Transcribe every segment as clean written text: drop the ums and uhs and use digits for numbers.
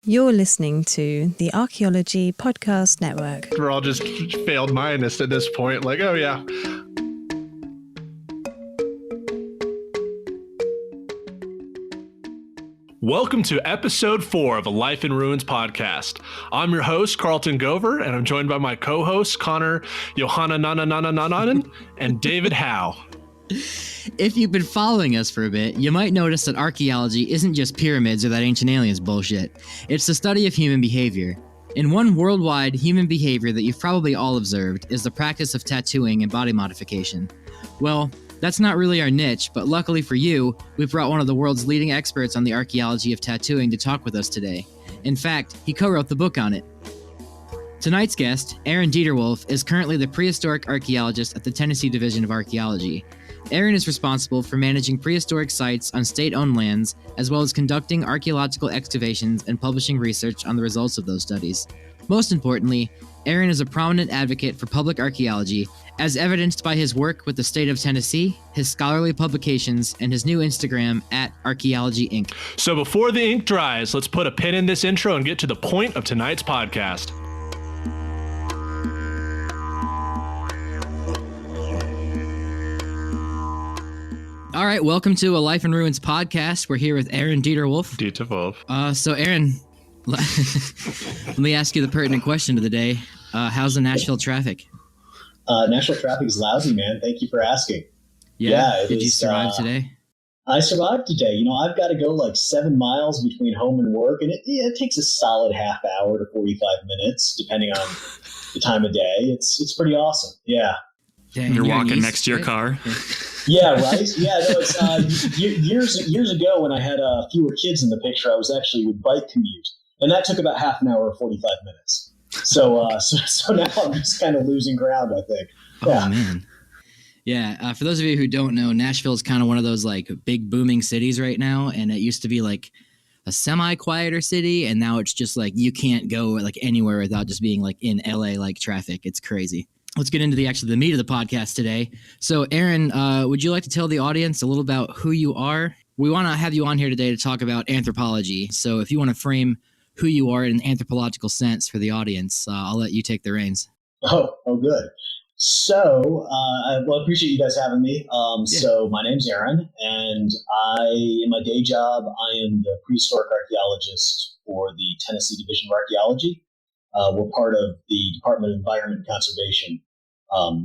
You're listening to the Archaeology Podcast Network. We're all just failed Mayanists at this point. Like, oh yeah. Welcome to episode 4 of a Life in Ruins podcast. I'm your host, Carlton Gover, and I'm joined by my co-hosts, Connor Johanna Nanananananan and David Howe. If you've been following us for a bit, you might notice that archaeology isn't just pyramids or that ancient aliens bullshit. It's the study of human behavior. And one worldwide human behavior that you've probably all observed is the practice of tattooing and body modification. Well, that's not really our niche, but luckily for you, we've brought one of the world's leading experts on the archaeology of tattooing to talk with us today. In fact, he co-wrote the book on it. Tonight's guest, Aaron Deter-Wolf, is currently the prehistoric archaeologist at the Tennessee Division of Archaeology. Aaron is responsible for managing prehistoric sites on state-owned lands, as well as conducting archaeological excavations and publishing research on the results of those studies. Most importantly, Aaron is a prominent advocate for public archaeology, as evidenced by his work with the state of Tennessee, his scholarly publications, and his new Instagram at Archaeology Inc. So before the ink dries, let's put a pin in this intro and get to the point of tonight's podcast. All right, welcome to a Life in Ruins podcast. We're here with Aaron Deter-Wolf. Deter-Wolf. So Aaron, let me ask you the pertinent question of the day. How's the Nashville traffic? Nashville traffic is lousy, man. Thank you for asking. Yeah, did you survive today? I survived today. You know, I've got to go like 7 miles between home and work, and it takes a solid half hour to 45 minutes, depending on the time of day. It's pretty awesome. Yeah. Dang, you're walking next to your car. Yeah, right. Yeah, no, it's years ago when I had fewer kids in the picture, I was actually with bike commute, and that took about half an hour or 45 minutes. So now I'm just kind of losing ground, I think. Yeah. Oh man. Yeah. For those of you who don't know, Nashville is kind of one of those like big booming cities right now, and it used to be like a semi-quieter city, and now it's just like you can't go like anywhere without just being like in LA like traffic. It's crazy. Let's get into the meat of the podcast today. So, Aaron, would you like to tell the audience a little about who you are? We want to have you on here today to talk about anthropology. So, if you want to frame who you are in an anthropological sense for the audience, I'll let you take the reins. Oh, good. So, I appreciate you guys having me. So, my name's Aaron, and in my day job, I am the prehistoric archaeologist for the Tennessee Division of Archaeology. We're part of the Department of Environment and Conservation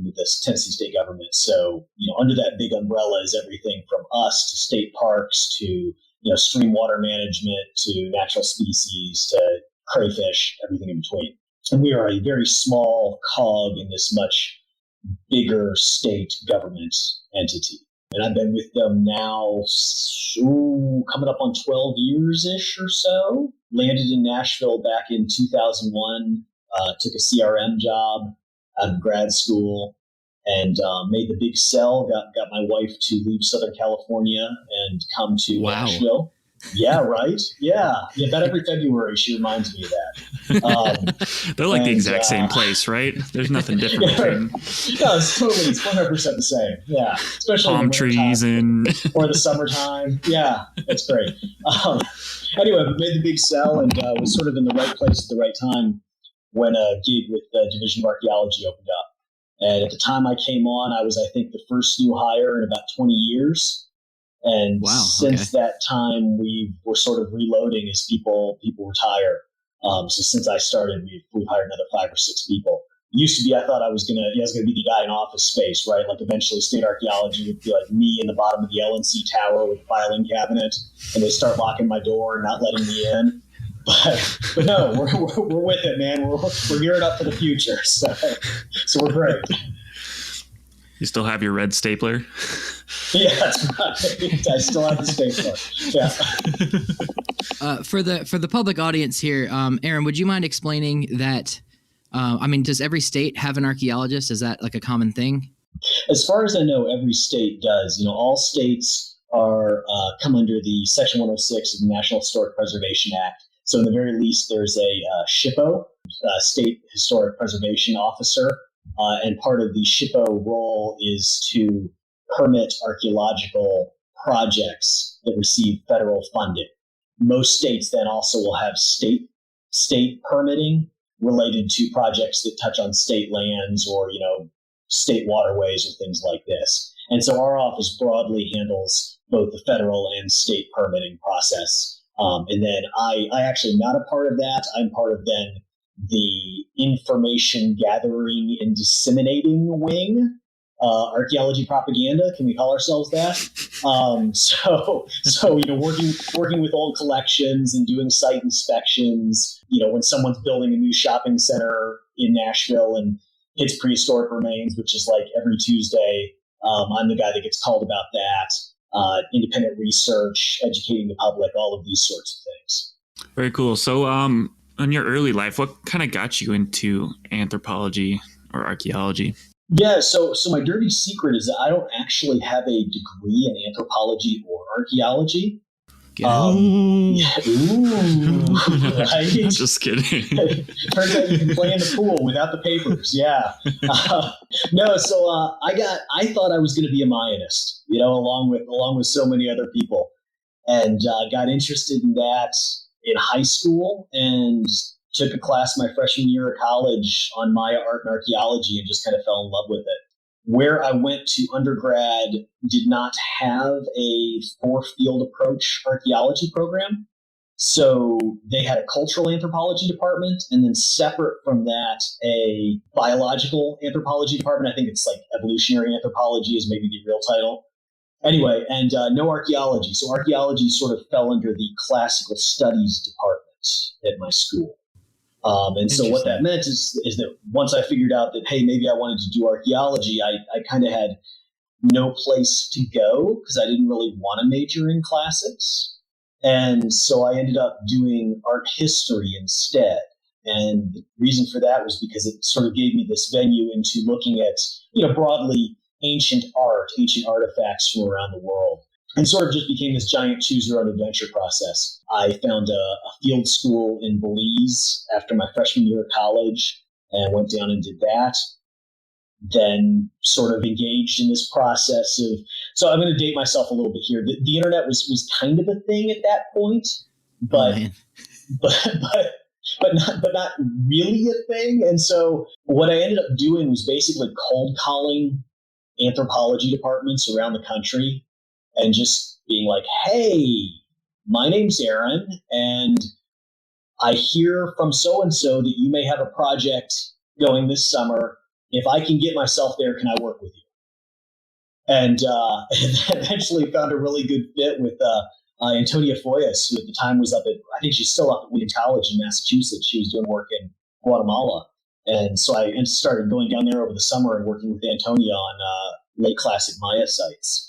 with the Tennessee state government. So, under that big umbrella is everything from us to state parks to, stream water management to natural species to crayfish, everything in between. And we are a very small cog in this much bigger state government entity. And I've been with them now, coming up on 12 years-ish or so. Landed in Nashville back in 2001, took a CRM job out of grad school, and made the big sell, got my wife to leave Southern California and come to Nashville. Yeah, right? Yeah, about every February she reminds me of that. They're like the exact same place, right? There's nothing different between. No, it's 100% the same. Yeah, especially palm trees or the summertime. Yeah, it's great. Anyway, we made the big sell and was sort of in the right place at the right time when a gig with the Division of Archaeology opened up. And at the time I came on, I was, I think, the first new hire in about 20 years. And since that time, we're sort of reloading as people retire. So since I started, we've hired another 5 or 6 people. It used to be I thought I was gonna be the guy in Office Space, right? Like eventually, state archaeology would be like me in the bottom of the LNC tower with a filing cabinet, and they start locking my door and not letting me in. But no, we're with it, man. We're gearing up for the future, so we're great. You still have your red stapler? Yeah, that's right. I still have the stapler. Yeah. For the public audience here, Aaron, would you mind explaining that? Does every state have an archaeologist? Is that like a common thing? As far as I know, every state does. All states are come under the Section 106 of the National Historic Preservation Act. So, in the very least, there's a SHPO, State Historic Preservation Officer. And part of the SHPO role is to permit archaeological projects that receive federal funding. most states then also will have state permitting related to projects that touch on state lands or, state waterways or things like this. And so our office broadly handles both the federal and state permitting process. And then I actually am not a part of that. I'm part of then the information gathering and disseminating wing, archaeology propaganda. Can we call ourselves that? So working with old collections and doing site inspections. When someone's building a new shopping center in Nashville and it's prehistoric remains, which is like every Tuesday, I'm the guy that gets called about that. Independent research, educating the public, all of these sorts of things. Very cool. So, in your early life, what kind of got you into anthropology or archaeology? Yeah, so my dirty secret is that I don't actually have a degree in anthropology or archaeology. Right? Just kidding. Turns out you can play in the pool without the papers. Yeah. No. So I thought I was going to be a Mayanist, along with so many other people, and got interested in that in high school and took a class my freshman year of college on Maya art and archaeology and just kind of fell in love with it. Where I went to undergrad did not have a 4-field approach archaeology program. So they had a cultural anthropology department, and then separate from that, a biological anthropology department. I think it's like evolutionary anthropology is maybe the real title. Anyway, and no archaeology. So archaeology sort of fell under the classical studies department at my school. And so what that meant is that once I figured out that, hey, maybe I wanted to do archaeology, I kind of had no place to go because I didn't really want to major in classics. And so I ended up doing art history instead. And the reason for that was because it sort of gave me this venue into looking at, broadly ancient art, ancient artifacts from around the world. And sort of just became this giant choose your own adventure process. I found a field school in Belize after my freshman year of college and went down and did that. Then sort of engaged in this process of, so I'm going to date myself a little bit here. The internet was kind of a thing at that point, but not really a thing. And so what I ended up doing was basically cold calling anthropology departments around the country and just being like, hey, my name's Aaron, and I hear from so-and-so that you may have a project going this summer. If I can get myself there, can I work with you? And eventually found a really good fit with Antonia Foyas, who at the time was I think she's still up at Wheaton College in Massachusetts. She was doing work in Guatemala. And so I started going down there over the summer and working with Antonia on late classic Maya sites.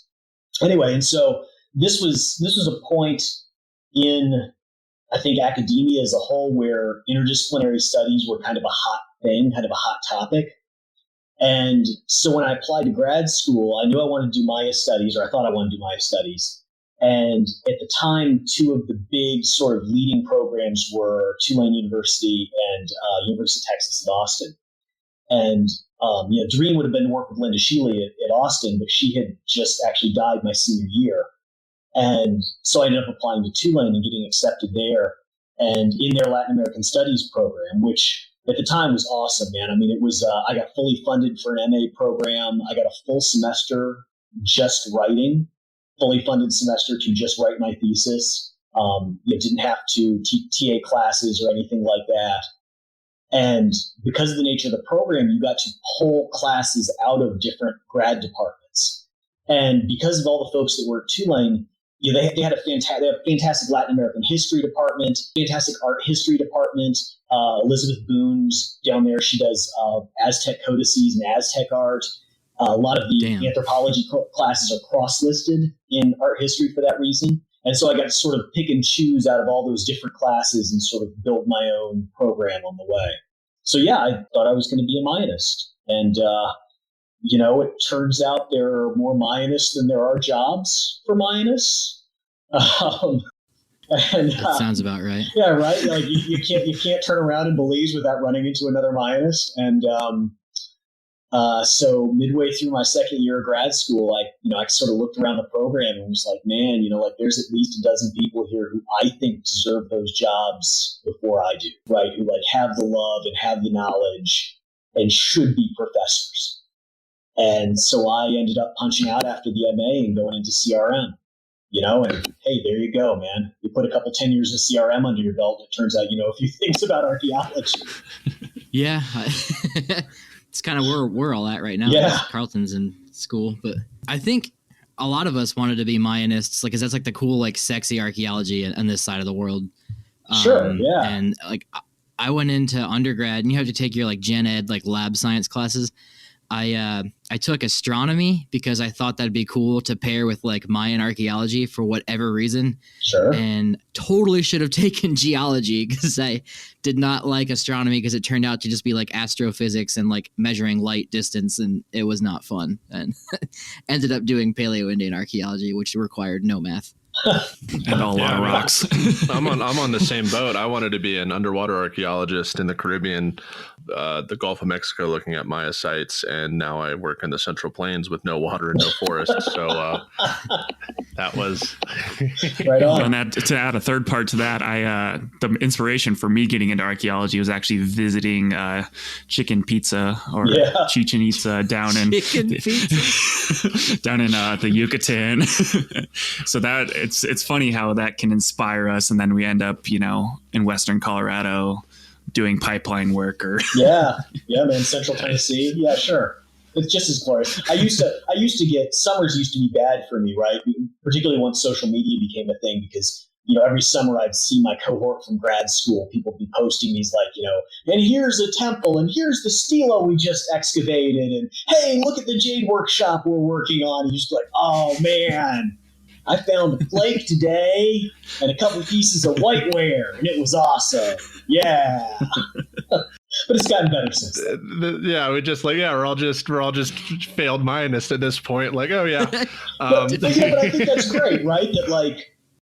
Anyway, and so this was a point in, I think, academia as a whole where interdisciplinary studies were kind of a hot thing, kind of a hot topic. And so when I applied to grad school, I knew I wanted to do Maya studies, or I thought I wanted to do Maya studies. And at the time, two of the big sort of leading programs were Tulane University and University of Texas at Austin. And dream would have been to work with Linda Shealy at Austin, but she had just actually died my senior year. And so I ended up applying to Tulane and getting accepted there and in their Latin American Studies program, which at the time was awesome, man. I mean, it was, I got fully funded for an MA program. I got a full semester just writing, fully funded semester to just write my thesis. You didn't have to TA classes or anything like that. And because of the nature of the program, you got to pull classes out of different grad departments. And because of all the folks that were at Tulane, they had a fantastic Latin American history department, fantastic art history department. Elizabeth Boone's down there. She does Aztec codices and Aztec art. A lot of the anthropology classes are cross-listed in art history for that reason. And so I got to sort of pick and choose out of all those different classes and sort of build my own program on the way. So yeah, I thought I was going to be a Mayanist. And, it turns out there are more Mayanists than there are jobs for Mayanists. That sounds about right. Yeah, right. Like you can't turn around in Belize without running into another Mayanist. And So midway through my second year of grad school, I sort of looked around the program and was like, man, there's at least a dozen people here who I think deserve those jobs before I do, right? Who have the love and have the knowledge and should be professors. And so I ended up punching out after the MA and going into CRM, and hey, there you go, man. You put a couple 10 years of CRM under your belt, it turns out you know a few things about archaeology. Yeah. It's kind of where we're all at right now. Yeah. Carlton's in school, but I think a lot of us wanted to be Mayanists, because that's the cool, sexy archaeology on this side of the world. Sure. Yeah. And I went into undergrad, and you have to take your gen ed lab science classes. I took astronomy because I thought that'd be cool to pair with Mayan archaeology for whatever reason. Sure. And totally should have taken geology, because I did not like astronomy, because it turned out to just be astrophysics and measuring light distance, and it was not fun. And ended up doing Paleo-Indian archaeology, which required no math. And a lot of rocks. I'm on the same boat. I wanted to be an underwater archaeologist in the Caribbean, the Gulf of Mexico, looking at Maya sites, and now I work in the Central Plains with no water and no forest. So that was right on. And to add a third part to that, the inspiration for me getting into archaeology was actually visiting Chicken Pizza, or Chichen Itza down in down in the Yucatan. So that it's funny how that can inspire us, and then we end up in Western Colorado doing pipeline work, or yeah, man, Central Tennessee. Yeah, sure. It's just as glorious. I used to get, summers used to be bad for me, right? Particularly once social media became a thing, because every summer I'd see my cohort from grad school, people be posting these and here's a temple, and here's the stela we just excavated, and hey, look at the jade workshop we're working on. And you're just oh man, I found a flake today and a couple pieces of whiteware, and it was awesome. Yeah. But it's gotten better since then. Yeah, we just we're all just failed Mayanists at this point. Oh yeah. But I think that's great, right? That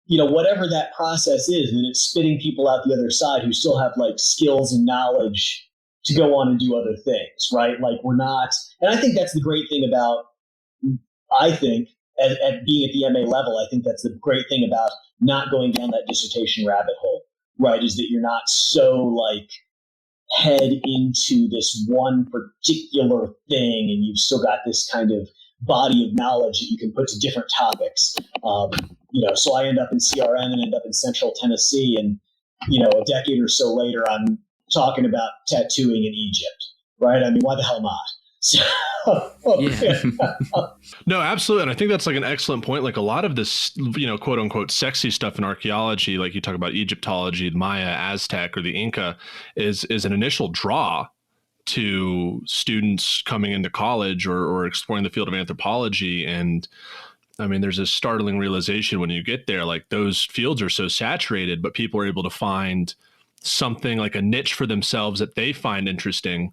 whatever that process is, and it's spitting people out the other side who still have skills and knowledge to go on and do other things, right? We're not, and I think that's the great thing about, I think, at being at the MA level, I think that's the great thing about not going down that dissertation rabbit hole, right? Is that you're not so head into this one particular thing, and you've still got this kind of body of knowledge that you can put to different topics. So I end up in CRM and end up in Central Tennessee, and a decade or so later, I'm talking about tattooing in Egypt, right? I mean, why the hell not? No, absolutely. And I think that's an excellent point. A lot of this, quote unquote, sexy stuff in archaeology, like you talk about Egyptology, Maya, Aztec, or the Inca, is an initial draw to students coming into college or exploring the field of anthropology. And I mean, there's a startling realization when you get there, those fields are so saturated, but people are able to find something a niche for themselves that they find interesting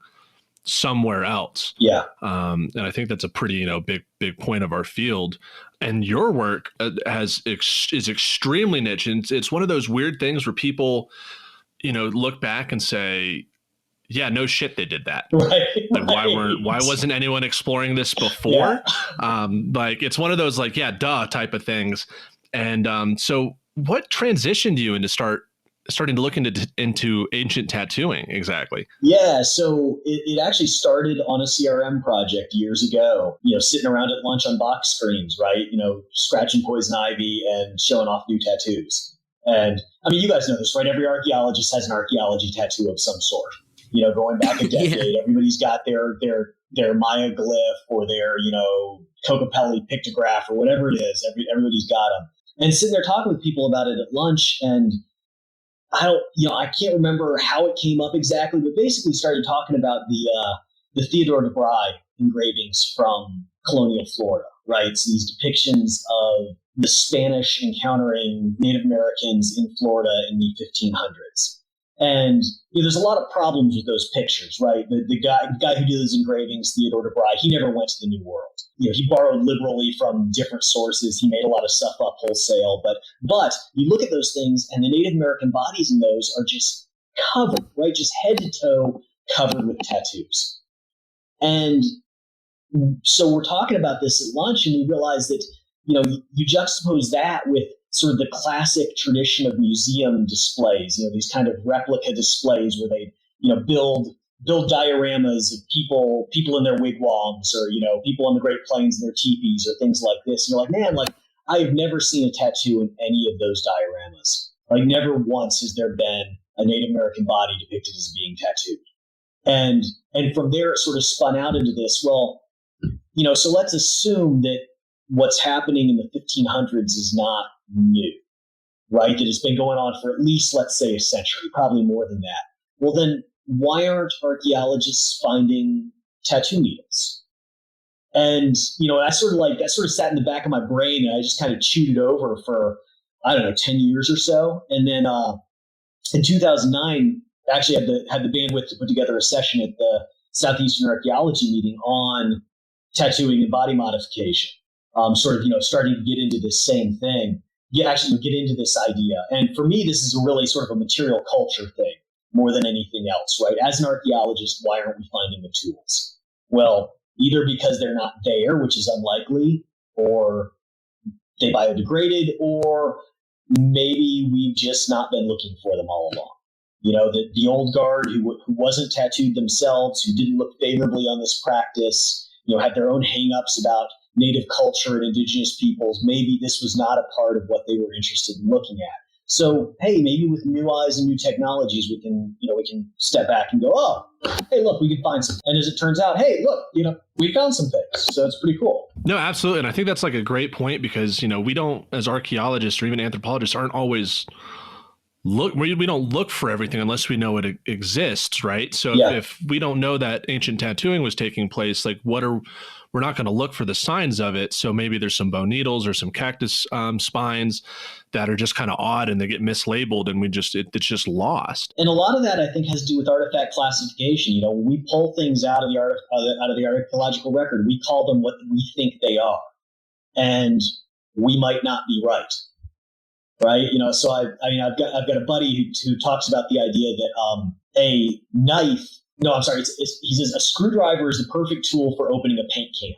somewhere else. Yeah. And I think that's a pretty, big point of our field. And your work is extremely niche. And it's one of those weird things where people, look back and say, yeah, no shit, they did that. Right. Why wasn't anyone exploring this before? Yeah. It's one of those duh type of things. And so what transitioned you into starting to look into ancient tattooing exactly? Yeah, so it actually started on a CRM project years ago, sitting around at lunch on box screens, right? Scratching poison ivy and showing off new tattoos. And I mean, you guys know this, right? Every archaeologist has an archaeology tattoo of some sort. Going back a decade, everybody's got their Maya glyph or their, Kokopelli pictograph or whatever it is. Everybody's got them. And sitting there talking with people about it at lunch, and I can't remember how it came up exactly, but basically started talking about the Theodore de Bry engravings from colonial Florida, right? So these depictions of the Spanish encountering Native Americans in Florida in the 1500s. And there's a lot of problems with those pictures, right? The guy who did those engravings, Theodore de Bry, he never went to the New World. He borrowed liberally from different sources. He made a lot of stuff up wholesale. But you look at those things, and the Native American bodies in those are just covered, right? Just head to toe covered with tattoos. And so we're talking about this at lunch, and we realize that, you juxtapose that with sort of the classic tradition of museum displays, these kind of replica displays where they, build dioramas of people in their wigwams, or, people on the Great Plains in their teepees, or things like this. And you're like, man, like, I have never seen a tattoo in any of those dioramas. Like, never once has there been a Native American body depicted as being tattooed. And from there, it sort of spun out into this. Well, so let's assume that what's happening in the 1500s is not new, right? That it's been going on for at least, let's say, a century, probably more than that. Well, then why aren't archaeologists finding tattoo needles? And, that sort of sat in the back of my brain, and I just kind of chewed it over for, 10 years or so. And then in 2009, I actually had the bandwidth to put together a session at the Southeastern Archaeology meeting on tattooing and body modification. Starting to get into this same thing, get into this idea. And for me, this is really sort of a material culture thing more than anything else, right? As an archaeologist, why aren't we finding the tools? Well, either because they're not there, which is unlikely, or they biodegraded, or maybe we've just not been looking for them all along. The old guard who wasn't tattooed themselves, who didn't look favorably on this practice, had their own hang-ups about Native culture and indigenous peoples. Maybe this was not a part of what they were interested in looking at. So, hey, maybe with new eyes and new technologies, we can step back and go, oh, hey, look, we can find some. And as it turns out, hey, look, we found some things. So it's pretty cool. No, absolutely. And I think that's like a great point, because, we don't, as archaeologists or even anthropologists, aren't always we don't look for everything unless we know it exists, right? So if we don't know that ancient tattooing was taking place, like we're not going to look for the signs of it. So maybe there's some bone needles or some cactus spines that are just kind of odd, and they get mislabeled, and it's just lost. And a lot of that, I think, has to do with artifact classification. When we pull things out of the archaeological record, we call them what we think they are, and we might not be right. Right, so I've got a buddy who talks about the idea that a knife. No, I'm sorry. He says a screwdriver is the perfect tool for opening a paint can,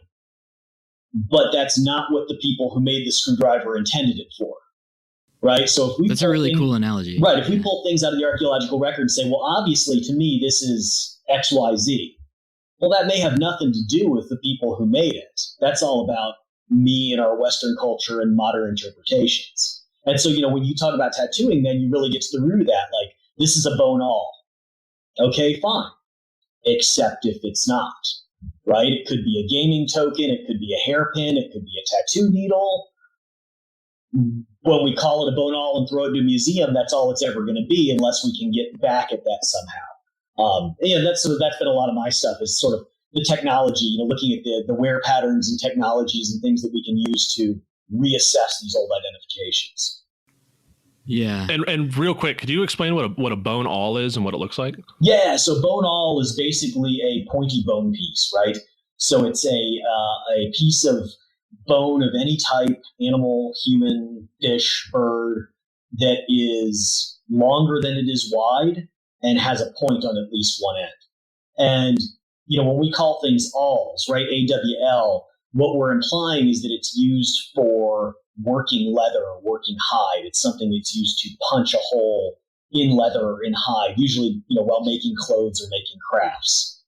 but that's not what the people who made the screwdriver intended it for. Right. So that's a really cool analogy. Right. If we pull things out of the archaeological record and say, well, obviously, to me, this is X, Y, Z. Well, that may have nothing to do with the people who made it. That's all about me and our Western culture and modern interpretations. And so, when you talk about tattooing, then you really get to the root of that. Like, this is a bone awl. Okay, fine. Except if it's not, right? It could be a gaming token. It could be a hairpin. It could be a tattoo needle. When we call it a bone awl and throw it to a museum, that's all it's ever going to be, unless we can get back at that somehow. That's been a lot of my stuff, is sort of the technology, looking at the wear patterns and technologies and things that we can use to reassess these old identifications. Yeah. And real quick, could you explain what a bone awl is and what it looks like? Yeah. So bone awl is basically a pointy bone piece, right? So it's a piece of bone of any type, animal, human, fish, bird, that is longer than it is wide and has a point on at least one end. And, when we call things awls, right? AWL, what we're implying is that it's used for working leather or working hide. It's something that's used to punch a hole in leather or in hide, usually, while making clothes or making crafts.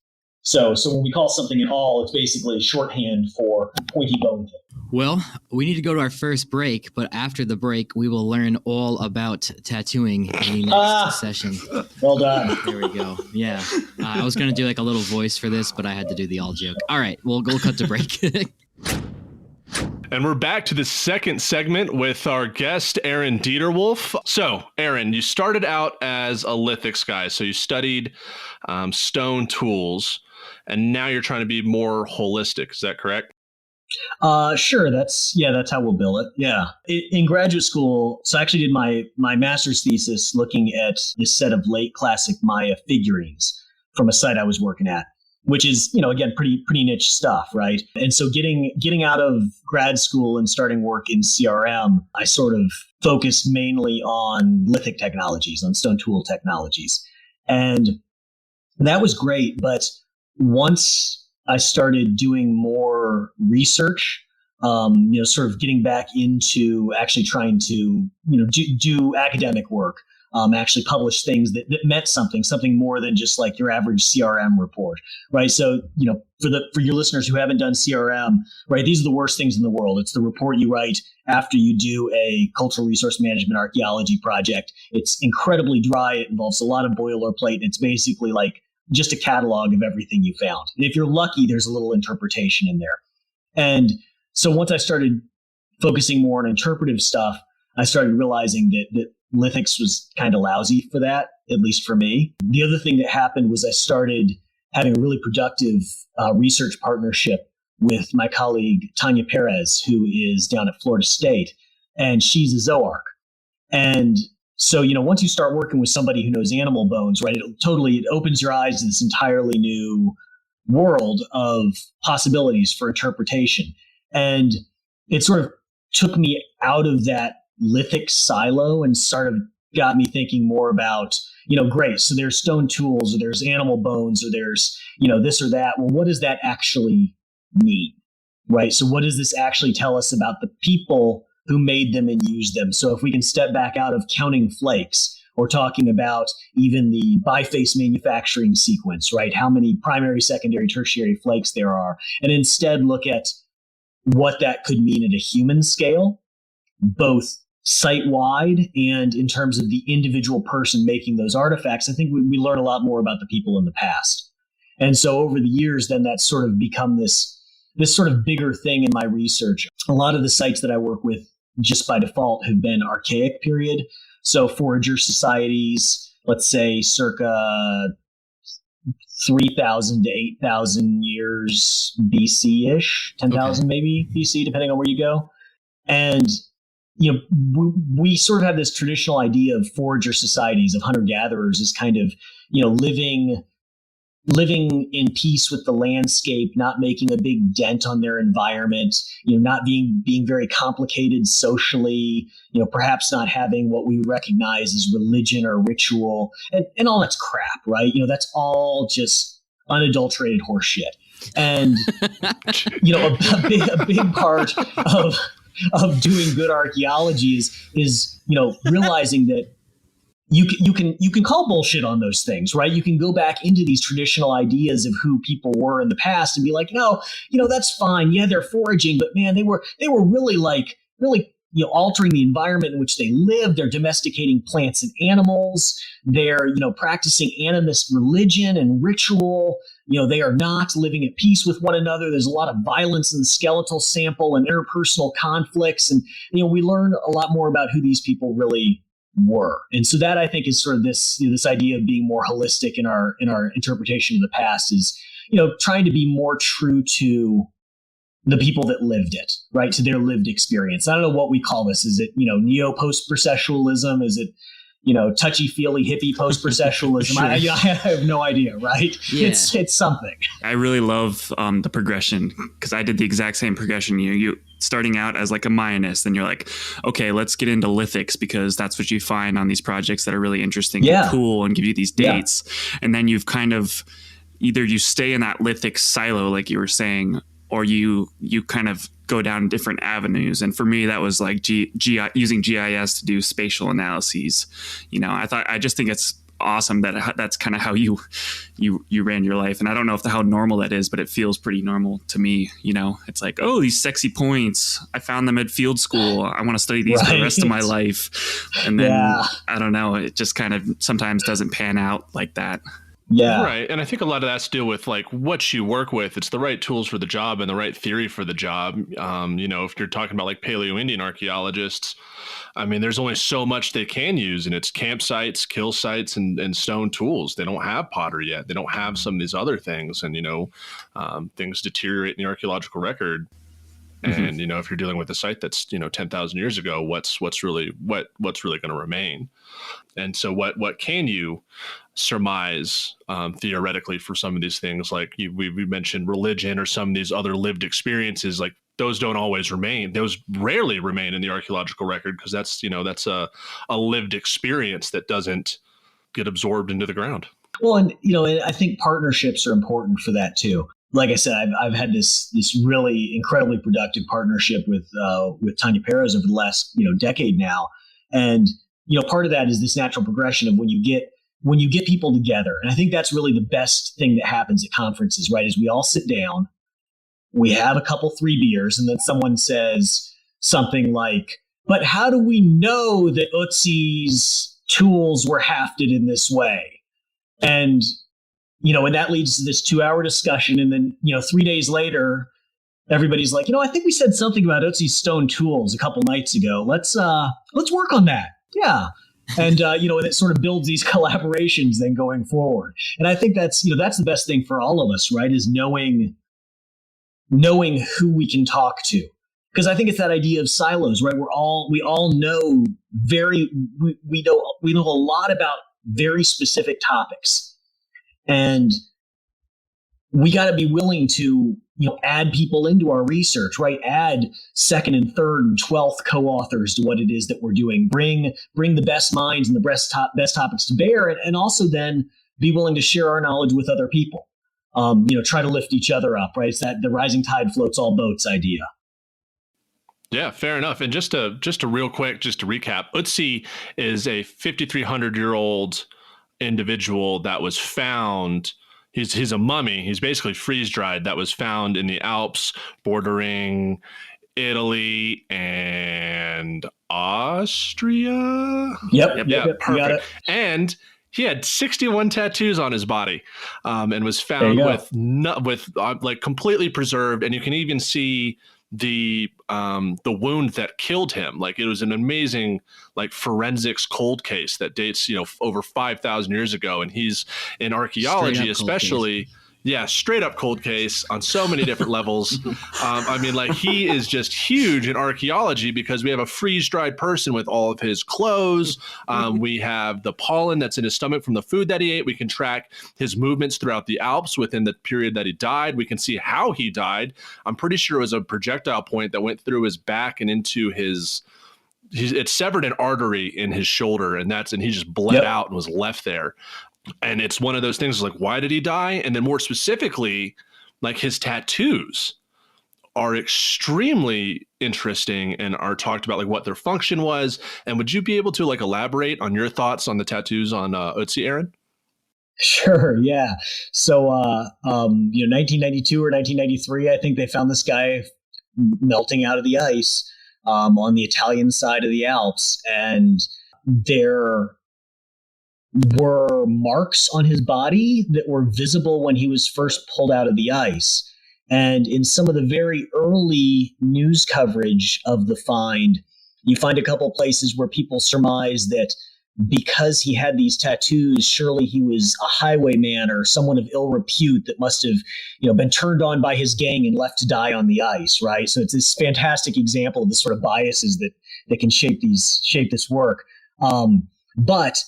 So when we call something an awl, it's basically shorthand for pointy bone thing. Well, we need to go to our first break, but after the break, we will learn all about tattooing in the next session. Well done. There we go. Yeah. I was going to do like a little voice for this, but I had to do the all joke. All right, we'll cut to break. And we're back to the second segment with our guest, Aaron Deter-Wolf. So, Aaron, you started out as a lithics guy. So you studied stone tools, and now you're trying to be more holistic. Is that correct? Sure. That's how we'll bill it. Yeah. In graduate school, so I actually did my master's thesis looking at this set of late classic Maya figurines from a site I was working at, which is, again, pretty niche stuff, right? And so getting out of grad school and starting work in CRM, I sort of focused mainly on lithic technologies, on stone tool technologies. And that was great. But once I started doing more research, sort of getting back into actually trying to, do academic work, actually publish things that meant something more than just like your average CRM report, right? So, for your listeners who haven't done CRM, right, these are the worst things in the world. It's the report you write after you do a cultural resource management archaeology project. It's incredibly dry. It involves a lot of boilerplate. It's basically like just a catalog of everything you found. And if you're lucky, there's a little interpretation in there. And so once I started focusing more on interpretive stuff, I started realizing that lithics was kind of lousy for that, at least for me. The other thing that happened was I started having a really productive research partnership with my colleague, Tanya Perez, who is down at Florida State, and she's a zooarch. And so, once you start working with somebody who knows animal bones, right, it opens your eyes to this entirely new world of possibilities for interpretation. And it sort of took me out of that lithic silo and sort of got me thinking more about, great, so there's stone tools, or there's animal bones, or there's, this or that. Well, what does that actually mean, right? So what does this actually tell us about the people who made them and used them? So if we can step back out of counting flakes or talking about even the biface manufacturing sequence, right? How many primary, secondary, tertiary flakes there are, and instead look at what that could mean at a human scale, both site-wide and in terms of the individual person making those artifacts, I think we learn a lot more about the people in the past. And so over the years, then that's sort of become this sort of bigger thing in my research. A lot of the sites that I work with just by default have been archaic period. So forager societies, let's say circa 3,000 to 8,000 years BC-ish, 10,000 maybe BC, depending on where you go. And, we sort of have this traditional idea of forager societies, of hunter-gatherers as kind of, living in peace with the landscape, not making a big dent on their environment, not being very complicated socially, perhaps not having what we recognize as religion or ritual, and all that's crap, right? That's all just unadulterated horseshit. And, a big part of doing good archaeology is realizing that you can call bullshit on those things, right? You can go back into these traditional ideas of who people were in the past and be like, no, that's fine. Yeah, they're foraging, but man, they were really altering the environment in which they live. They're domesticating plants and animals. They're, practicing animist religion and ritual. They are not living at peace with one another. There's a lot of violence in the skeletal sample and interpersonal conflicts. And, we learn a lot more about who these people really were. And so that, I think, is sort of this idea of being more holistic in our interpretation of the past is, trying to be more true to the people that lived it, right? To their lived experience. I don't know what we call this. Is it, neo-post-processualism? Is it, touchy-feely hippie post-processualism? Sure. I have no idea, right? Yeah. It's something. I really love the progression, because I did the exact same progression. You starting out as like a Mayanist, and you're like, okay, let's get into lithics, because that's what you find on these projects that are really interesting and cool and give you these dates. Yeah. And then you've kind of either you stay in that lithic silo, like you were saying, or you kind of go down different avenues. And for me, that was like using GIS to do spatial analyses. I just think it's awesome that that's kind of how you ran your life. And I don't know how normal that is, but it feels pretty normal to me. It's like, oh, these sexy points, I found them at field school, I want to study these for the rest of my life. And then I don't know, it just kind of sometimes doesn't pan out like that. Yeah. Right. And I think a lot of that's to do with like what you work with. It's the right tools for the job and the right theory for the job. If you're talking about like Paleo-Indian archaeologists, there's only so much they can use, and it's campsites, kill sites, and stone tools. They don't have pottery yet. They don't have some of these other things. And, things deteriorate in the archaeological record. And, if you're dealing with a site that's, 10,000 years ago, what's really going to remain? And so what can you surmise theoretically for some of these things? Like we mentioned religion or some of these other lived experiences, like those don't always remain. Those rarely remain in the archaeological record, because that's a lived experience that doesn't get absorbed into the ground. Well, and, I think partnerships are important for that too. like I said, I've had this really incredibly productive partnership with Tanya Perez over the last decade now, and part of that is this natural progression of when you get people together, and I think that's really the best thing that happens at conferences, right? Is we all sit down, we have a couple 3 beers, and then someone says something like, "But how do we know that Ötzi's tools were hafted in this way?" And and that leads to this 2-hour discussion. And then, 3 days later, everybody's like, I think we said something about Ötzi's stone tools a couple nights ago. Let's work on that. Yeah. And, and it sort of builds these collaborations then going forward. And I think that's the best thing for all of us, right? Is knowing who we can talk to. Because I think it's that idea of silos, right? We all know we know a lot about very specific topics. And we got to be willing to, add people into our research, right? Add second and third and 12th co-authors to what it is that we're doing. Bring the best minds and the best topics to bear, and also then be willing to share our knowledge with other people. Try to lift each other up, right? It's that the rising tide floats all boats idea. Yeah, fair enough. And just to real quick, just to recap, Ötzi is a 5,300-year-old individual that was found. He's a mummy. He's basically freeze dried, that was found in the Alps bordering Italy and Austria. Yep. Perfect. And he had 61 tattoos on his body, and was found with completely preserved. And you can even see the wound that killed him. Like, it was an amazing forensics cold case that dates over 5,000 years ago, and he's in archaeology especially. Yeah, straight up cold case on so many different levels. He is just huge in archaeology because we have a freeze-dried person with all of his clothes. We have the pollen that's in his stomach from the food that he ate. We can track his movements throughout the Alps within the period that he died. We can see how he died. I'm pretty sure it was a projectile point that went through his back and into it severed an artery in his shoulder, and he just bled out and was left there. And it's one of those things like, why did he die? And then more specifically, his tattoos are extremely interesting and are talked about what their function was. And would you be able to elaborate on your thoughts on the tattoos on Ötzi, Aaron? Sure. Yeah. So, 1992 or 1993, I think they found this guy melting out of the ice on the Italian side of the Alps. And there were marks on his body that were visible when he was first pulled out of the ice. And in some of the very early news coverage of the find, you find a couple places where people surmise that because he had these tattoos, surely he was a highwayman or someone of ill repute that must have, been turned on by his gang and left to die on the ice, right? So it's this fantastic example of the sort of biases that can shape this work. But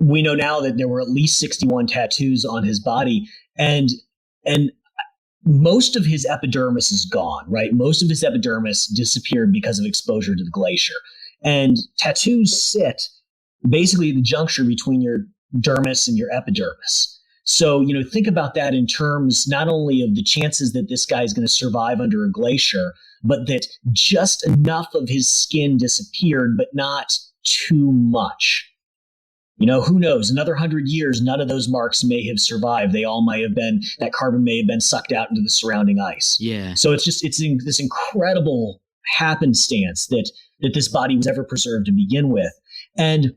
we know now that there were at least 61 tattoos on his body, and most of his epidermis is gone, right? Most of his epidermis disappeared because of exposure to the glacier. And tattoos sit basically at the juncture between your dermis and your epidermis. So, think about that in terms not only of the chances that this guy is going to survive under a glacier, but that just enough of his skin disappeared, but not too much. Who knows? Another 100 years, none of those marks may have survived. They all that carbon may have been sucked out into the surrounding ice. Yeah. So it's this incredible happenstance that this body was ever preserved to begin with. And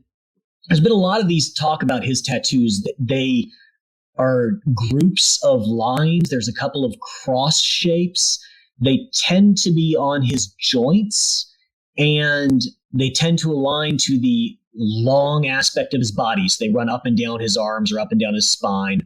there's been a lot of these talk about his tattoos that they are groups of lines. There's a couple of cross shapes. They tend to be on his joints, and they tend to align to the long aspect of his body. So they run up and down his arms or up and down his spine.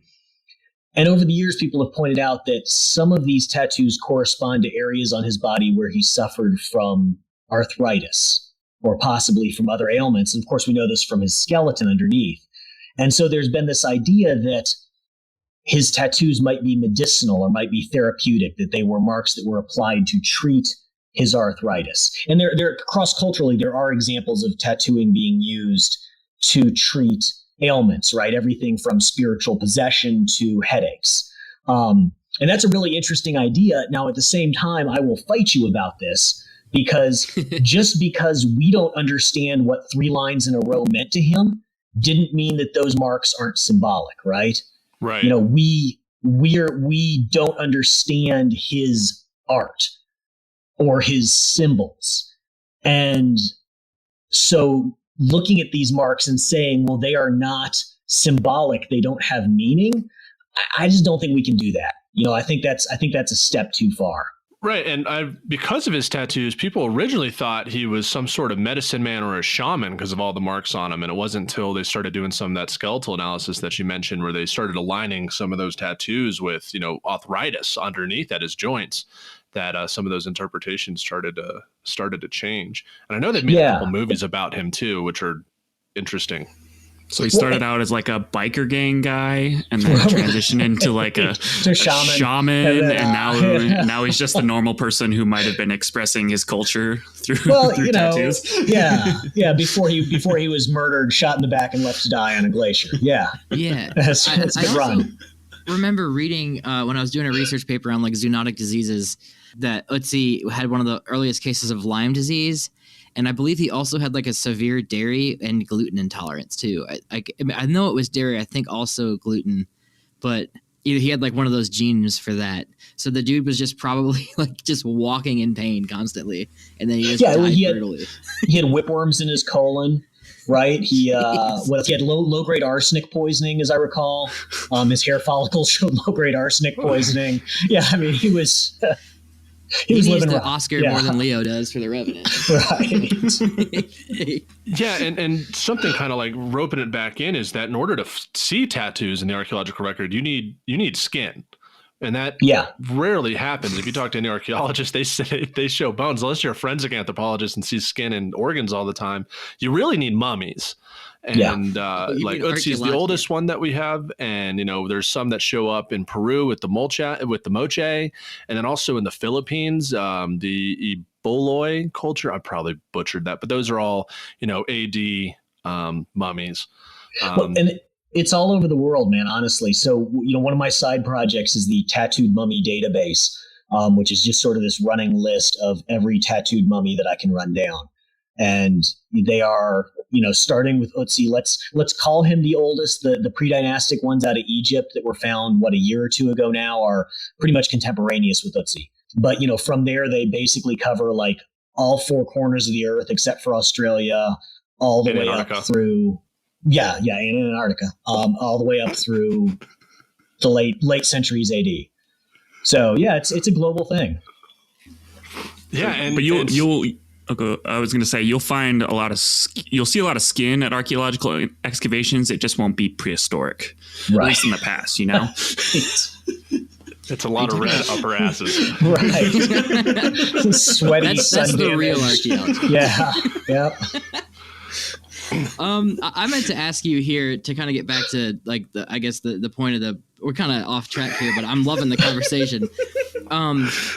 And over the years, people have pointed out that some of these tattoos correspond to areas on his body where he suffered from arthritis or possibly from other ailments. And of course, we know this from his skeleton underneath. And so there's been this idea that his tattoos might be medicinal or might be therapeutic, that they were marks that were applied to treat his arthritis. And there cross-culturally, there are examples of tattooing being used to treat ailments, right? Everything from spiritual possession to headaches. And that's a really interesting idea. Now, at the same time, I will fight you about this because just because we don't understand what 3 lines in a row meant to him didn't mean that those marks aren't symbolic, right? Right. You know, we don't understand his art or his symbols. And so looking at these marks and saying, well, they are not symbolic, they don't have meaning, I just don't think we can do that. You know, I think that's a step too far. Right. And because of his tattoos, people originally thought he was some sort of medicine man or a shaman because of all the marks on him. And it wasn't until they started doing some of that skeletal analysis that you mentioned where they started aligning some of those tattoos with, you know, arthritis underneath at his joints that some of those interpretations started to change. And I know they've made a couple movies about him too, which are interesting. So he started out as like a biker gang guy and then transitioned into like a shaman and now he's just a normal person who might have been expressing his culture through tattoos. Before he was murdered, shot in the back and left to die on a glacier. That's a good run. Remember reading when I was doing a research paper on like zoonotic diseases that Ötzi had one of the earliest cases of Lyme disease. And I believe he also had like a severe dairy and gluten intolerance too. I know it was dairy. I think also gluten, but he had like one of those genes for that. So the dude was just probably like just walking in pain constantly, and then he just died brutally. He had whipworms in his colon, right? He he had low grade arsenic poisoning, as I recall. His hair follicles showed low grade arsenic poisoning. Yeah, I mean he was. He was living the Oscar more than Leo does for The Revenant. Right. Yeah, and something kind of like roping it back in is that in order to see tattoos in the archaeological record, you need skin. And that rarely happens. If you talk to any archaeologist, they say they show bones. Unless you're a forensic anthropologist and see skin and organs all the time, you really need mummies. And like Ötzi is the oldest one that we have, and you know there's some that show up in Peru with the moche, and then also in the Philippines, the Iboloi culture. I probably butchered that, but those are all AD mummies. And it's all over the world, man. Honestly, so one of my side projects is the Tattooed Mummy Database, which is just sort of this running list of every tattooed mummy that I can run down. And they are, starting with Ötzi. Let's call him the oldest. The pre-dynastic ones out of Egypt that were found, a year or two ago now, are pretty much contemporaneous with Ötzi. But, from there, they basically cover like all 4 corners of the earth except for Australia, all the way up through. Yeah, and Antarctica, all the way up through the late centuries AD. So, yeah, it's a global thing. Yeah, but I was going to say you'll see a lot of skin at archaeological excavations. It just won't be prehistoric, at least in the past. It's a lot of red upper asses, right? Sweaty. That's the real archaeology. Yeah. I meant to ask you here to kind of get back to like the point of we're kind of off track here, but I'm loving the conversation.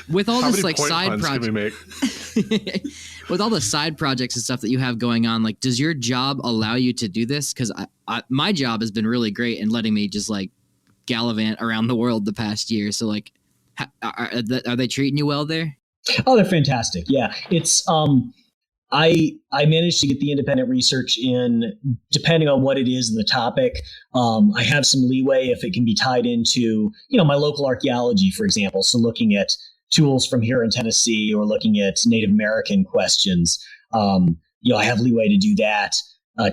With all this like side projects, with all the side projects and stuff that you have going on, like, does your job allow you to do this? Because my job has been really great in letting me just like gallivant around the world the past year. So like, are they treating you well there? Oh, they're fantastic. Yeah, it's I managed to get the independent research in, depending on what it is and the topic. I have some leeway if it can be tied into, my local archaeology, for example. So looking at tools from here in Tennessee or looking at Native American questions, I have leeway to do that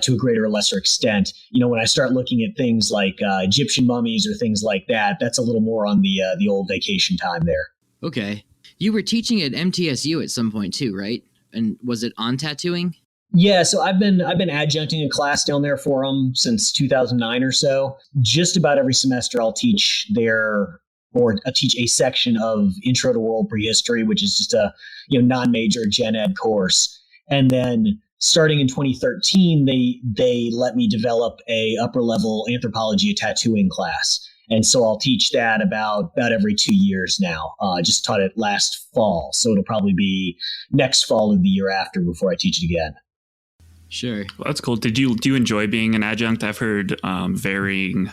to a greater or lesser extent. When I start looking at things like Egyptian mummies or things like that, that's a little more on the old vacation time there. Okay. You were teaching at MTSU at some point too, right? And was it on tattooing? Yeah, so I've been adjuncting a class down there for them since 2009 or so. Just about every semester I'll teach there, or teach a section of Intro to World Prehistory, which is just a non-major gen ed course. And then starting in 2013, they let me develop a upper level anthropology of tattooing class. And so I'll teach that about every 2 years now. I just taught it last fall, so it'll probably be next fall or the year after before I teach it again. Sure. Well, that's cool. Do you enjoy being an adjunct? I've heard varying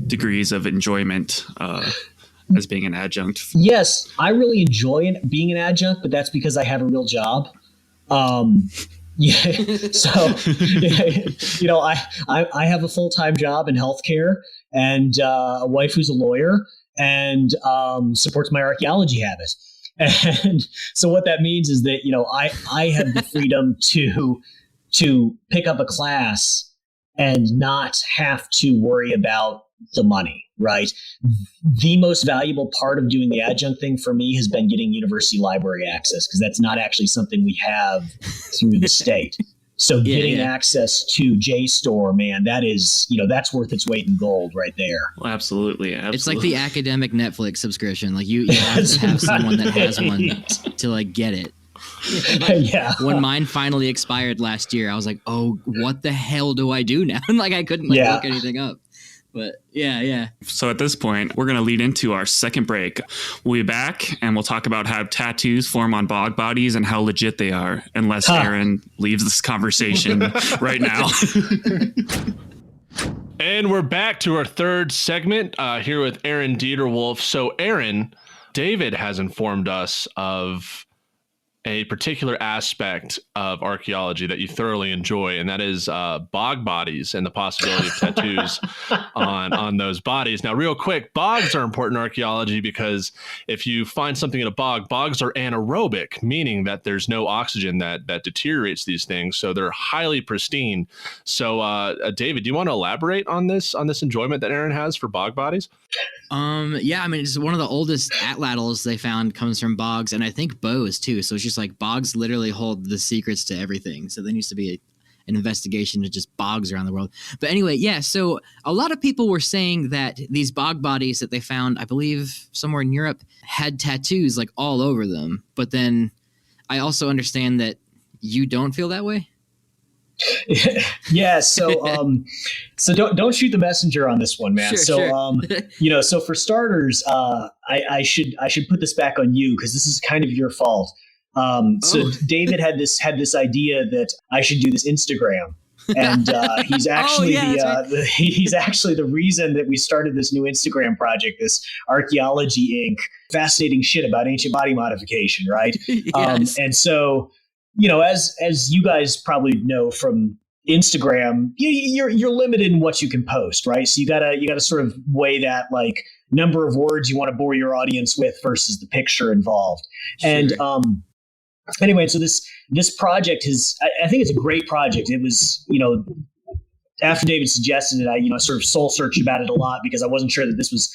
degrees of enjoyment as being an adjunct? Yes, I really enjoy being an adjunct, but that's because I have a real job. Yeah, so I have a full-time job in healthcare and a wife who's a lawyer and supports my archaeology habit. And so what that means is that I have the freedom to pick up a class and not have to worry about the money, right? The most valuable part of doing the adjunct thing for me has been getting university library access, because that's not actually something we have through the state. So getting access to JSTOR, man, that is, that's worth its weight in gold right there. Well, absolutely. It's like the academic Netflix subscription. Like you have to have someone that has one to like get it. Yeah. When mine finally expired last year, I was like, oh, what the hell do I do now? Like I couldn't look anything up. But yeah. So at this point, we're going to lead into our second break. We'll be back and we'll talk about how tattoos form on bog bodies and how legit they are, unless Aaron leaves this conversation right now. And we're back to our third segment here with Aaron Deter-Wolf. So Aaron, David has informed us of a particular aspect of archaeology that you thoroughly enjoy, and that is bog bodies and the possibility of tattoos on those bodies. Now, real quick, bogs are important in archaeology because if you find something in a bog, bogs are anaerobic, meaning that there's no oxygen that deteriorates these things, so they're highly pristine. So, David, do you want to elaborate on this enjoyment that Aaron has for bog bodies? Yeah, I mean, it's one of the oldest atlatls they found comes from bogs, and I think bows too. So it's just like bogs literally hold the secrets to everything. So there needs to be an investigation to just bogs around the world. But anyway, yeah, so a lot of people were saying that these bog bodies that they found, I believe somewhere in Europe, had tattoos like all over them. But then I also understand that you don't feel that way. Yeah, so don't shoot the messenger on this one, man. Sure. So for starters, I should put this back on you because this is kind of your fault. So David had this idea that I should do this Instagram, and he's actually he's actually the reason that we started this new Instagram project, this Archaeology Inc. Fascinating shit about ancient body modification, right? Yes. And so, as you guys probably know from Instagram, you're limited in what you can post, right? So you gotta sort of weigh that like number of words you want to bore your audience with versus the picture involved. Sure. And anyway, so this project I think it's a great project. It was, after David suggested it, I sort of soul searched about it a lot because I wasn't sure that this was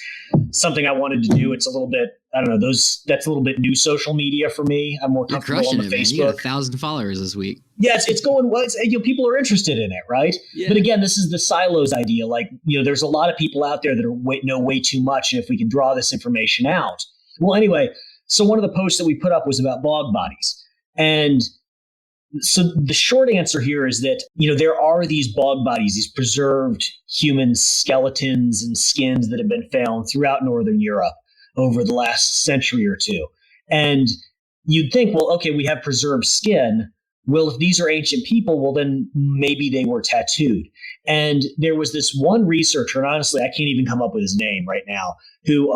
something I wanted to do. It's a little bit, I don't know, that's a little bit new social media for me. I'm more comfortable on the Facebook. You got 1,000 followers this week. Yeah, it's going well. People are interested in it, right? Yeah. But again, this is the silos idea. Like, there's a lot of people out there that know way too much, and if we can draw this information out. Well, anyway, so one of the posts that we put up was about bog bodies, and so the short answer here is that, there are these bog bodies, these preserved human skeletons and skins that have been found throughout Northern Europe over the last century or two. And you'd think, well, okay, we have preserved skin. Well, if these are ancient people, well, then maybe they were tattooed. And there was this one researcher, and honestly, I can't even come up with his name right now, who,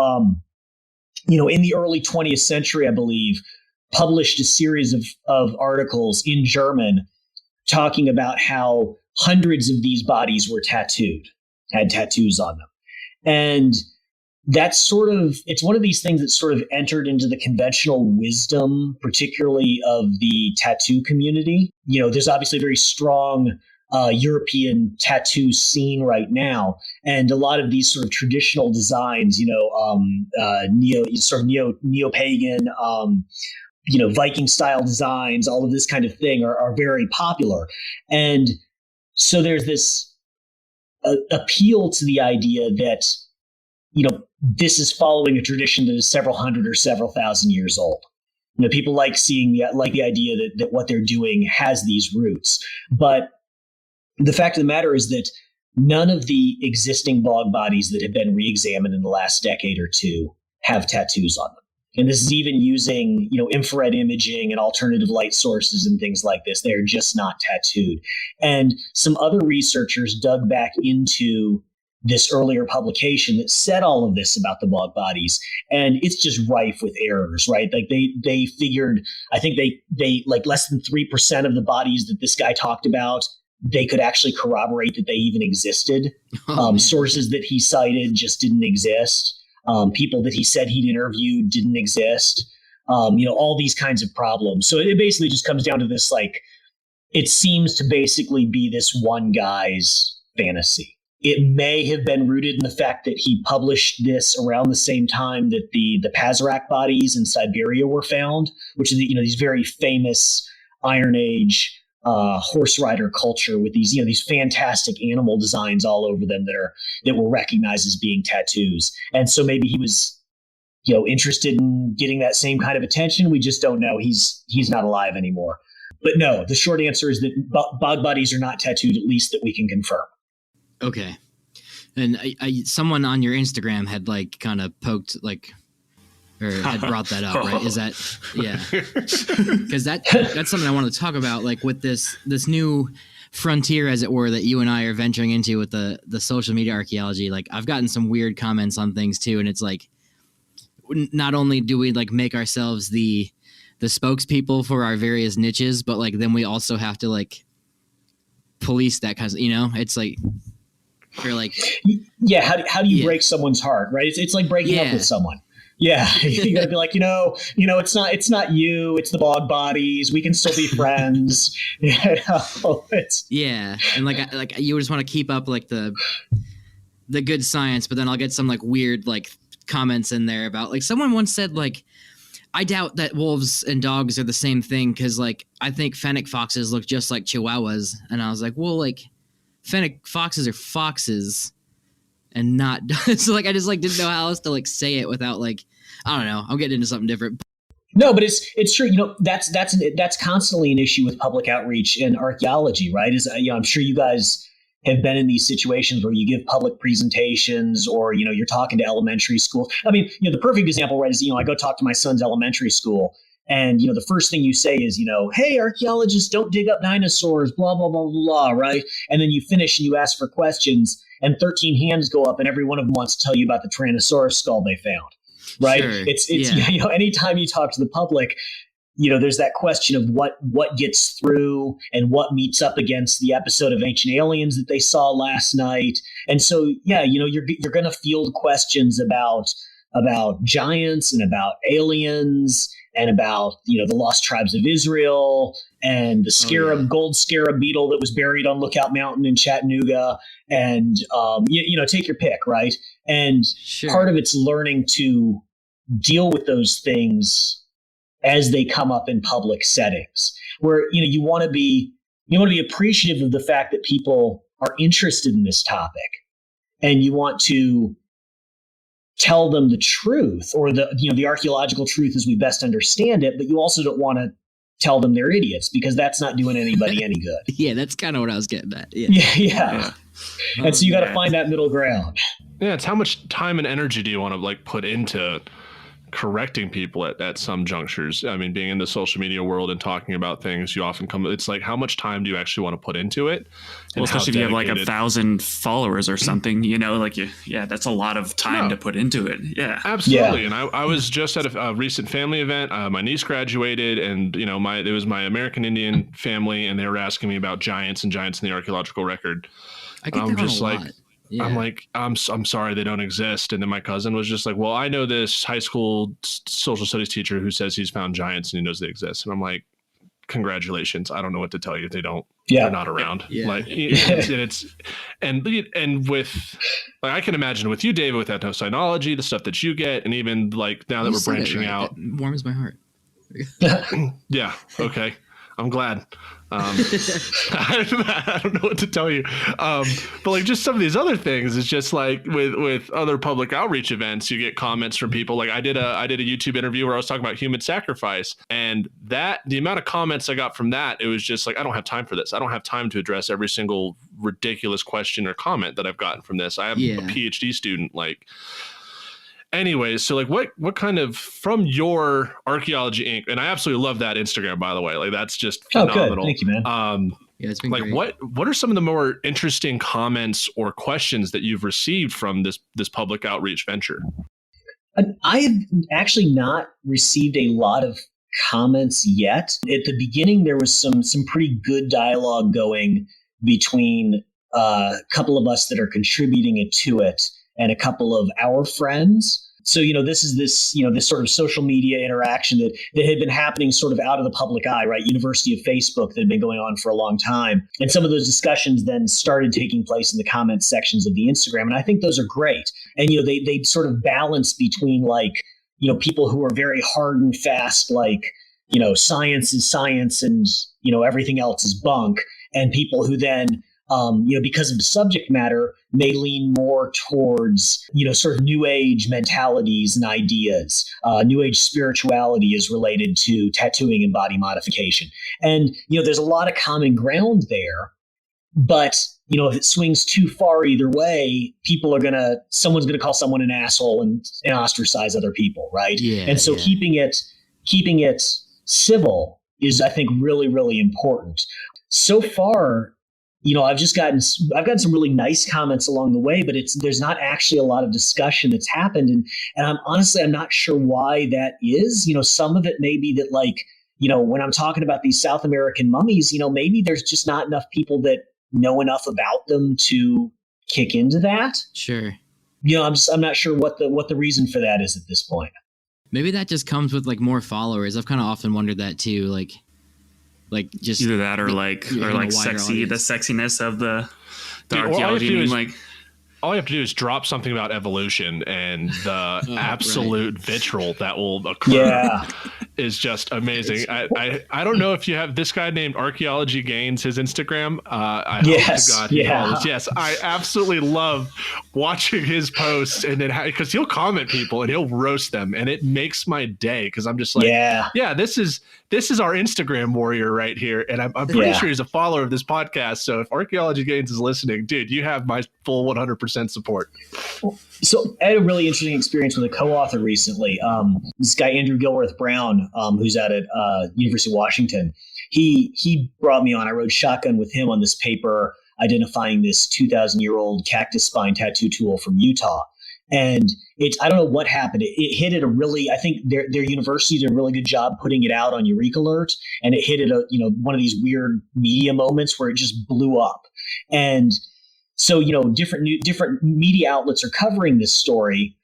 in the early 20th century, I believe, published a series of articles in German talking about how hundreds of these bodies were had tattoos on them. And that's it's one of these things that sort of entered into the conventional wisdom, particularly of the tattoo community. There's obviously a very strong European tattoo scene right now. And a lot of these sort of traditional designs, neo-pagan, Viking style designs, all of this kind of thing are very popular. And so there's this appeal to the idea that, this is following a tradition that is several hundred or several thousand years old. People like seeing the idea that what they're doing has these roots. But the fact of the matter is that none of the existing bog bodies that have been re-examined in the last decade or two have tattoos on them. And this is even using, infrared imaging and alternative light sources and things like this. They're just not tattooed. And some other researchers dug back into this earlier publication that said all of this about the bog bodies, and it's just rife with errors, right? Like they figured, I think they like less than 3% of the bodies that this guy talked about, they could actually corroborate that they even existed. Sources that he cited just didn't exist. People that he said he'd interviewed didn't exist. All these kinds of problems. So it basically just comes down to this, like, it seems to basically be this one guy's fantasy. It may have been rooted in the fact that he published this around the same time that the Pazyrak bodies in Siberia were found, which is these very famous Iron Age horse rider culture with these fantastic animal designs all over them that were recognized as being tattoos. And so maybe he was interested in getting that same kind of attention. We just don't know. He's not alive anymore. But no, the short answer is that bog bodies are not tattooed, at least that we can confirm. Okay. And someone on your Instagram had like kind of poked or had brought that up, right? Is that, yeah. Because that's something I wanted to talk about, like with this new frontier, as it were, that you and I are venturing into with the social media archaeology. Like, I've gotten some weird comments on things too, and it's like, not only do we like make ourselves the spokespeople for our various niches, but like then we also have to like police that kind of, it's like, you're like, yeah. How do you break someone's heart, right? It's like breaking up with someone. Yeah, you gotta be like, it's not you, it's the bog bodies. We can still be friends. And like you just want to keep up like the good science, but then I'll get some like weird like comments in there about, like, someone once said, like, I doubt that wolves and dogs are the same thing because, like, I think fennec foxes look just like chihuahuas. And I was like, well, like, fennec foxes are foxes and not so, like, I just like didn't know how else to like say it without, like, I don't know, I'm getting into something different. No, but it's true. That's constantly an issue with public outreach and archaeology, right? I'm sure you guys have been in these situations where you give public presentations or, you're talking to elementary schools. I mean, the perfect example, right, is, I go talk to my son's elementary school and, the first thing you say is, hey, archaeologists don't dig up dinosaurs, blah, blah, blah, blah, blah, right? And then you finish and you ask for questions and 13 hands go up and every one of them wants to tell you about the Tyrannosaurus skull they found, right? Sure. It's anytime you talk to the public, there's that question of what gets through and what meets up against the episode of Ancient Aliens that they saw last night. And so, you're going to field questions about giants and about aliens and about, the lost tribes of Israel and the gold scarab beetle that was buried on Lookout Mountain in Chattanooga. And, take your pick, right? And part of it's learning to deal with those things as they come up in public settings, where you want to be appreciative of the fact that people are interested in this topic, and you want to tell them the truth or the archaeological truth as we best understand it. But you also don't want to tell them they're idiots because that's not doing anybody any good. Yeah, that's kind of what I was getting at. Yeah. And so you got to find that middle ground. Yeah, it's how much time and energy do you want to like put into correcting people at some junctures. I mean, being in the social media world and talking about things, you often it's like, how much time do you actually want to put into it? Well, especially if you have like 1,000 followers or something, that's a lot of time to put into it. Yeah, absolutely. Yeah. And I was just at a recent family event. My niece graduated and, it was my American Indian family and they were asking me about giants in the archaeological record. I get that a lot. Yeah. I'm like, I'm sorry they don't exist. And then my cousin was just like, well, I know this high school social studies teacher who says he's found giants and he knows they exist. And I'm like, congratulations. I don't know what to tell you. They don't, they're not around. Yeah. Like, and with, like, I can imagine with you, David, with ethnocynology, the stuff that you get, and even like now that we're branching out. It warms my heart. Yeah. Okay. I'm glad. I don't know what to tell you. But like just some of these other things, it's just like with other public outreach events, you get comments from people. Like I did a YouTube interview where I was talking about human sacrifice, and the amount of comments I got from that, it was just like, I don't have time for this. I don't have time to address every single ridiculous question or comment that I've gotten from this. I have a PhD student, like. Anyways, so like what kind of, from your Archaeology Inc., and I absolutely love that Instagram, by the way, like that's just phenomenal. Oh, good. Thank you, man. Yeah, it's been like great. what are some of the more interesting comments or questions that you've received from this public outreach venture? I have actually not received a lot of comments yet. At the beginning, there was some pretty good dialogue going between a couple of us that are contributing it to it and a couple of our friends. So, this is this sort of social media interaction that had been happening sort of out of the public eye, right? University of Facebook that had been going on for a long time. And some of those discussions then started taking place in the comment sections of the Instagram. And I think those are great. And, they sort of balance between like, people who are very hard and fast, like, science is science and, everything else is bunk. And people who then, because of the subject matter, may lean more towards, sort of new age mentalities and ideas. New age spirituality is related to tattooing and body modification. And, there's a lot of common ground there. But, if it swings too far either way, someone's going to call someone an asshole and ostracize other people, right? Yeah, and so keeping it civil is, I think, really, really important. So far, I've gotten some really nice comments along the way, but there's not actually a lot of discussion that's happened. And I'm not sure why that is. Some of it may be that, like, when I'm talking about these South American mummies, maybe there's just not enough people that know enough about them to kick into that. Sure. I'm not sure what the reason for that is at this point. Maybe that just comes with like more followers. I've kind of often wondered that too. Like just either that or like sexy, audience. The sexiness of the Dude, archaeology meme, like. All you have to do is drop something about evolution, and the absolute vitriol that will occur is just amazing. I don't know if you have this guy named Archaeology Gains, his Instagram. I hope to God he follows. Yes, I absolutely love watching his posts, and then because he'll comment people and he'll roast them, and it makes my day because I'm just like, this is our Instagram warrior right here, and I'm pretty sure he's a follower of this podcast. So if Archaeology Gains is listening, dude, you have my full 100% support. So I had a really interesting experience with a co-author recently. This guy, Andrew Gilworth Brown, who's out at University of Washington, he brought me on. I rode shotgun with him on this paper identifying this 2,000-year-old cactus spine tattoo tool from Utah. And I don't know what happened. It hit at I think their university did a really good job putting it out on Eureka Alert, and it hit at one of these weird media moments where it just blew up. And so, different media outlets are covering this story,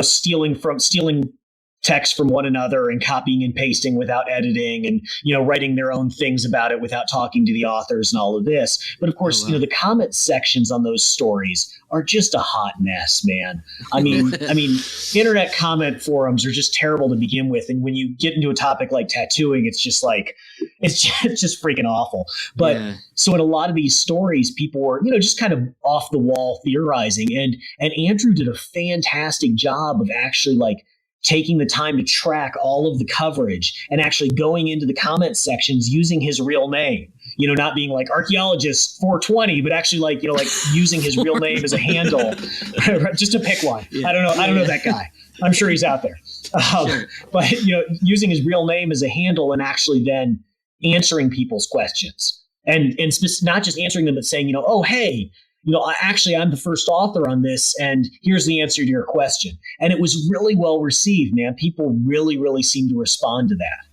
stealing text from one another and copying and pasting without editing and, writing their own things about it without talking to the authors and all of this. But of course, the comment sections on those stories are just a hot mess, man. I mean, internet comment forums are just terrible to begin with. And when you get into a topic like tattooing, it's just freaking awful. But so in a lot of these stories, people were, just kind of off the wall theorizing. And Andrew did a fantastic job of actually like taking the time to track all of the coverage and actually going into the comment sections using his real name, not being like archaeologist 420, but actually like using his real name as a handle, just to pick one. I don't know that guy. I'm sure he's out there. But, using his real name as a handle and actually then answering people's questions and not just answering them, but saying, oh, hey, I'm the first author on this, and here's the answer to your question. And it was really well received, man. People really, really seemed to respond to that.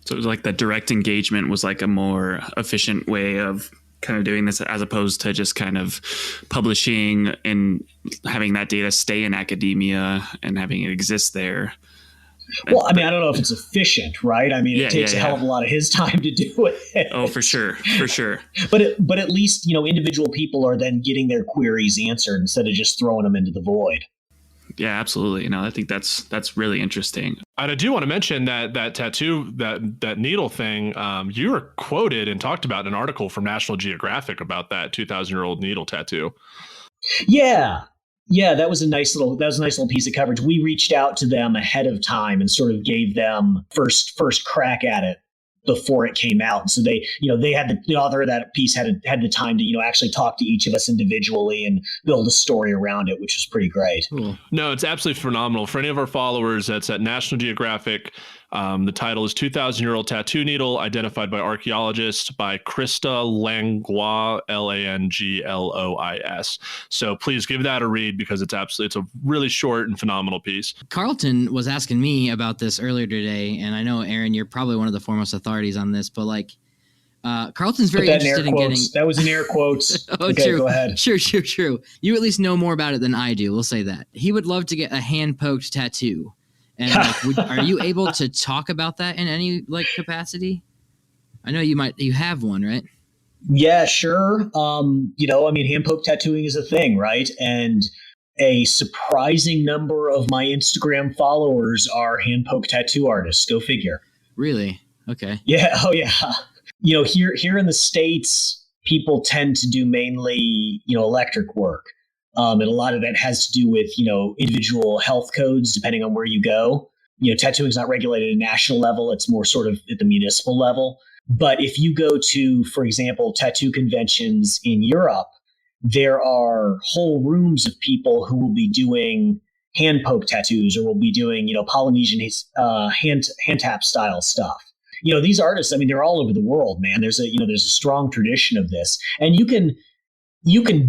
So it was like the direct engagement was like a more efficient way of kind of doing this, as opposed to just kind of publishing and having that data stay in academia and having it exist there. Well, I don't know if it's efficient, right? It takes a hell of a lot of his time to do it. Oh, for sure. But at least, individual people are then getting their queries answered instead of just throwing them into the void. Yeah, absolutely. I think that's really interesting. And I do want to mention that tattoo, that needle thing, you were quoted and talked about in an article from National Geographic about that 2,000-year-old needle tattoo. Yeah, that was a nice little piece of coverage. We reached out to them ahead of time and sort of gave them first crack at it before it came out. And so they had the author of that piece had the time to, actually talk to each of us individually and build a story around it, which was pretty great. Cool. No, it's absolutely phenomenal. For any of our followers, that's at National Geographic. The title is 2,000-Year-Old Tattoo Needle Identified by Archaeologists by Krista Langlois, Langlois. So please give that a read because it's a really short and phenomenal piece. Carlton was asking me about this earlier today, and I know, Aaron, you're probably one of the foremost authorities on this, but like, Carlton's very interested in getting. That was in air quotes. Oh, okay, true. Go ahead. Sure. You at least know more about it than I do. We'll say that. He would love to get a hand-poked tattoo. And like, are you able to talk about that in any like capacity? I know you have one, right? Yeah, sure. Hand-poked tattooing is a thing, right? And a surprising number of my Instagram followers are hand-poked tattoo artists. Go figure. Really? Okay. Yeah. Oh, yeah. Here in the States, people tend to do mainly, electric work. And a lot of that has to do with, individual health codes, depending on where you go. Tattooing is not regulated at a national level. It's more sort of at the municipal level. But if you go to, for example, tattoo conventions in Europe, there are whole rooms of people who will be doing hand poke tattoos or will be doing, Polynesian hand tap style stuff. These artists, they're all over the world, man. There's a strong tradition of this. And you can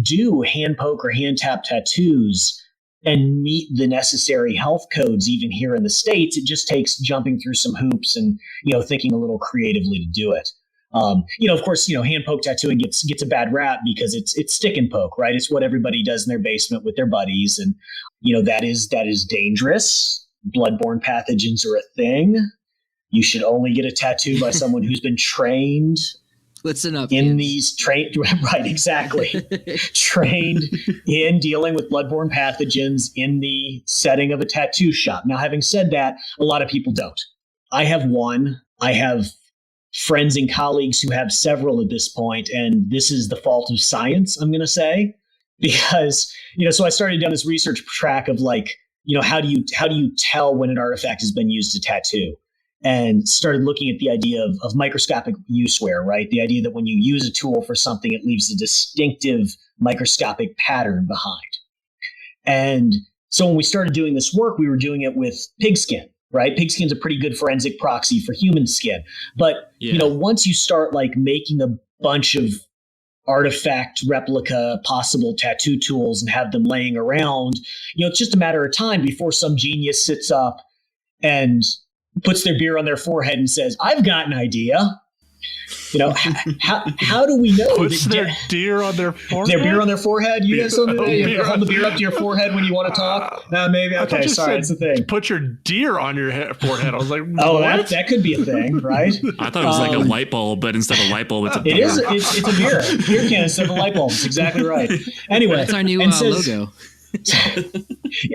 do hand poke or hand tap tattoos and meet the necessary health codes even here in the States. It just takes jumping through some hoops and, thinking a little creatively to do it. Of course, hand poke tattooing gets a bad rap because it's stick and poke, right? It's what everybody does in their basement with their buddies. And, that is dangerous. Bloodborne pathogens are a thing. You should only get a tattoo by someone who's been trained. Listen up. In these trained, right, exactly. Trained in dealing with bloodborne pathogens in the setting of a tattoo shop. Now, having said that, a lot of people don't. I have one. I have friends and colleagues who have several at this point, and this is the fault of science, I'm going to say, because, so I started down this research track of like, how do you tell when an artifact has been used to tattoo? And started looking at the idea of microscopic use wear, right? The idea that when you use a tool for something, it leaves a distinctive microscopic pattern behind. And so when we started doing this work, we were doing it with pigskin, right? Pigskin's a pretty good forensic proxy for human skin. But, once you start like making a bunch of artifact replica possible tattoo tools and have them laying around, it's just a matter of time before some genius sits up and puts their beer on their forehead and says, I've got an idea. How do we know? Puts their deer on their forehead? Their beer on their forehead? You guys don't do that? You hold the beer up to your forehead when you want to talk? No, maybe. Okay, sorry, it's a thing. Put your deer on your forehead. I was like, oh, that could be a thing, right? I thought it was like a light bulb, but instead of a light bulb, it's a beer. It is. It's a beer. Beer can instead of a light bulb. That's exactly right. Anyway. That's our new logo.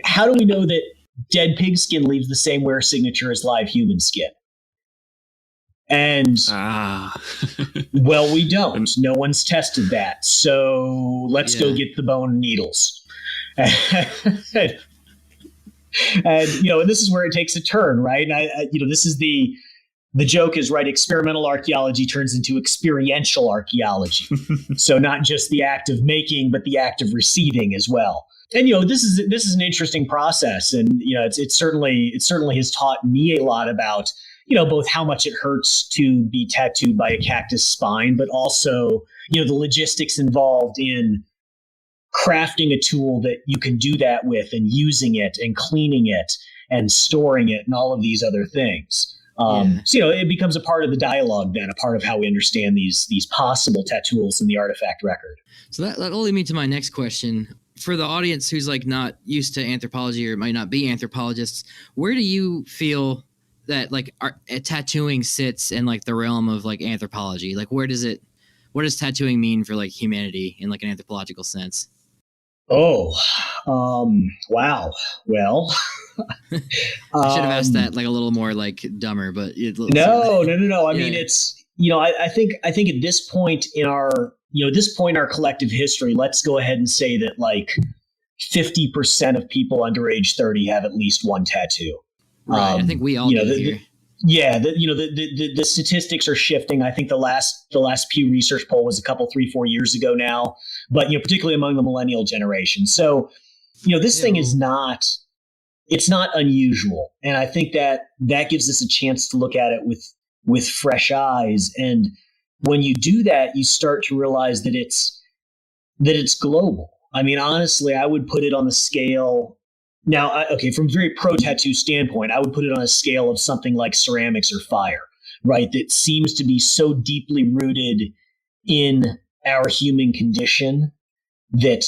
How do we know that dead pig skin leaves the same wear signature as live human skin? And well, we don't. No one's tested that. So let's go get the bone and needles. And this is where it takes a turn, right? And this is the joke is, right, experimental archaeology turns into experiential archaeology. So not just the act of making, but the act of receiving as well. And this is an interesting process, and it certainly has taught me a lot about both how much it hurts to be tattooed by a cactus spine, but also the logistics involved in crafting a tool that you can do that with, and using it, and cleaning it, and storing it, and all of these other things. So it becomes a part of the dialogue, then a part of how we understand these possible tattools in the artifact record. So that'll lead me to my next question. For the audience who's like not used to anthropology or might not be anthropologists, where do you feel that like tattooing sits in like the realm of like anthropology? Like what does tattooing mean for like humanity in like an anthropological sense? Oh, wow. Well, I should have asked that like a little more like dumber, but no. I mean, it's, I think at this point in our collective history, let's go ahead and say that like 50% of people under age 30 have at least one tattoo. Right. I think we all do here. The statistics are shifting. I think the last Pew Research poll was 3-4 years ago now, but particularly among the millennial generation. So, this thing is not it's not unusual. And I think that gives us a chance to look at it with fresh eyes. And when you do that, you start to realize that it's global. I mean, honestly, I would put it on the scale. Now, from a very pro-tattoo standpoint, I would put it on a scale of something like ceramics or fire, right? That seems to be so deeply rooted in our human condition that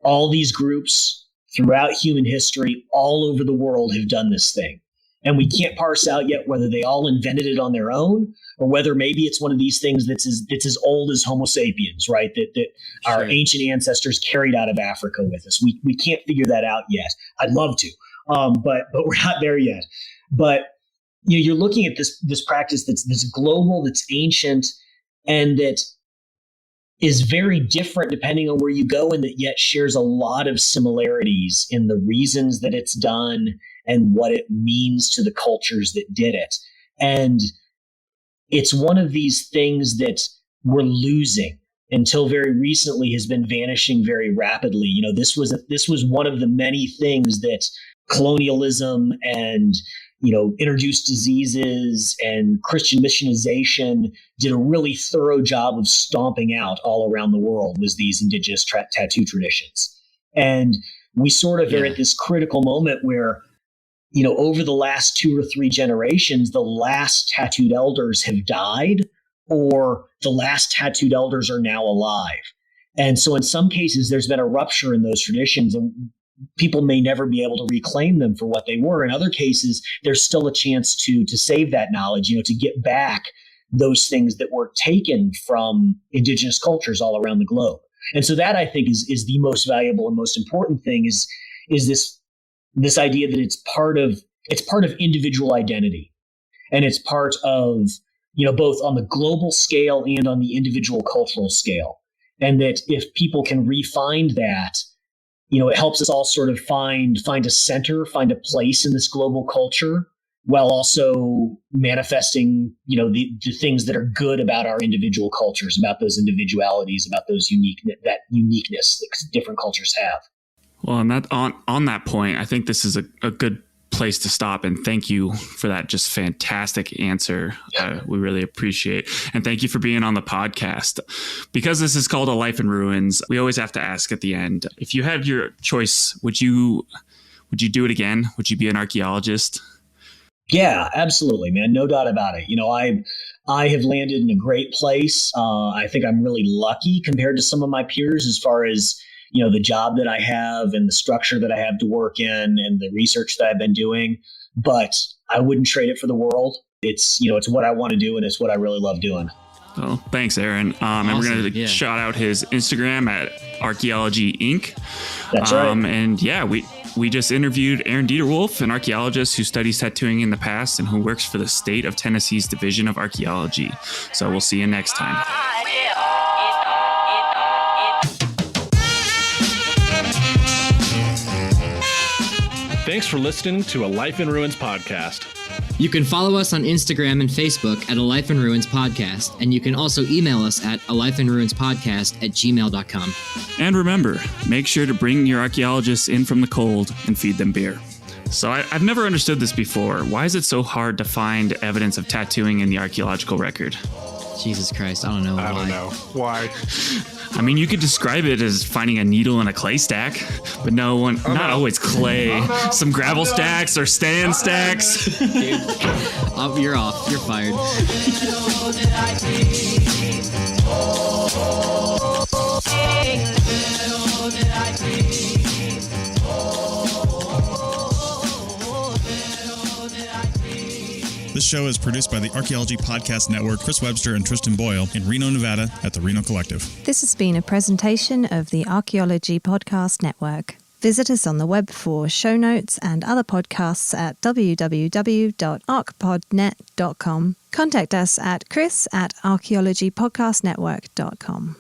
all these groups throughout human history all over the world have done this thing. And we can't parse out yet whether they all invented it on their own or whether maybe it's one of these things that's as old as Homo sapiens, right? That our ancient ancestors carried out of Africa with us. We can't figure that out yet. I'd love to, but we're not there yet. But you're looking at this practice that's global, that's ancient, and that is very different depending on where you go, and that yet shares a lot of similarities in the reasons that it's done and what it means to the cultures that did it. And it's one of these things that we're losing until very recently has been vanishing very rapidly. This was one of the many things that colonialism and introduced diseases and Christian missionization did a really thorough job of stomping out all around the world, was these indigenous tattoo traditions. And we sort of are at this critical moment where, over the last 2 or 3 generations, the last tattooed elders have died, or the last tattooed elders are now alive. And so in some cases, there's been a rupture in those traditions, and people may never be able to reclaim them for what they were. In other cases, there's still a chance to save that knowledge, to get back those things that were taken from indigenous cultures all around the globe. And so that, I think, is the most valuable and most important thing is this idea that it's part of individual identity, and it's part of, both on the global scale and on the individual cultural scale. And that if people can refine that, it helps us all sort of find a center, find a place in this global culture, while also manifesting, the things that are good about our individual cultures, about those individualities, about that uniqueness that different cultures have. Well, and that on that point, I think this is a good place to stop. And thank you for that just fantastic answer. We really appreciate. And thank you for being on the podcast. Because this is called A Life in Ruins, we always have to ask at the end, if you had your choice, would you do it again? Would you be an archaeologist? Yeah, absolutely, man. No doubt about it. I have landed in a great place. I think I'm really lucky compared to some of my peers as far as the job that I have and the structure that I have to work in and the research that I've been doing, but I wouldn't trade it for the world. It's what I want to do, and it's what I really love doing. Well, thanks, Aaron. Awesome. And we're going to shout out his Instagram at Archaeology Inc. That's right. And we just interviewed Aaron Deter-Wolf, an archaeologist who studies tattooing in the past and who works for the state of Tennessee's Division of Archaeology. So we'll see you next time. Thanks for listening to A Life in Ruins podcast. You can follow us on Instagram and Facebook at A Life in Ruins Podcast, and you can also email us at alifeinruinspodcast@gmail.com. And remember, make sure to bring your archaeologists in from the cold and feed them beer. So I've never understood this before. Why is it so hard to find evidence of tattooing in the archaeological record? Jesus Christ, I don't know. I don't know. Why? I mean, you could describe it as finding a needle in a clay stack, but not always clay. Some gravel stacks or stand stacks. You're off. You're fired. This show is produced by the Archaeology Podcast Network, Chris Webster and Tristan Boyle in Reno, Nevada at the Reno Collective. This has been a presentation of the Archaeology Podcast Network. Visit us on the web for show notes and other podcasts at www.archpodnet.com. Contact us at chris@archaeologypodcastnetwork.com.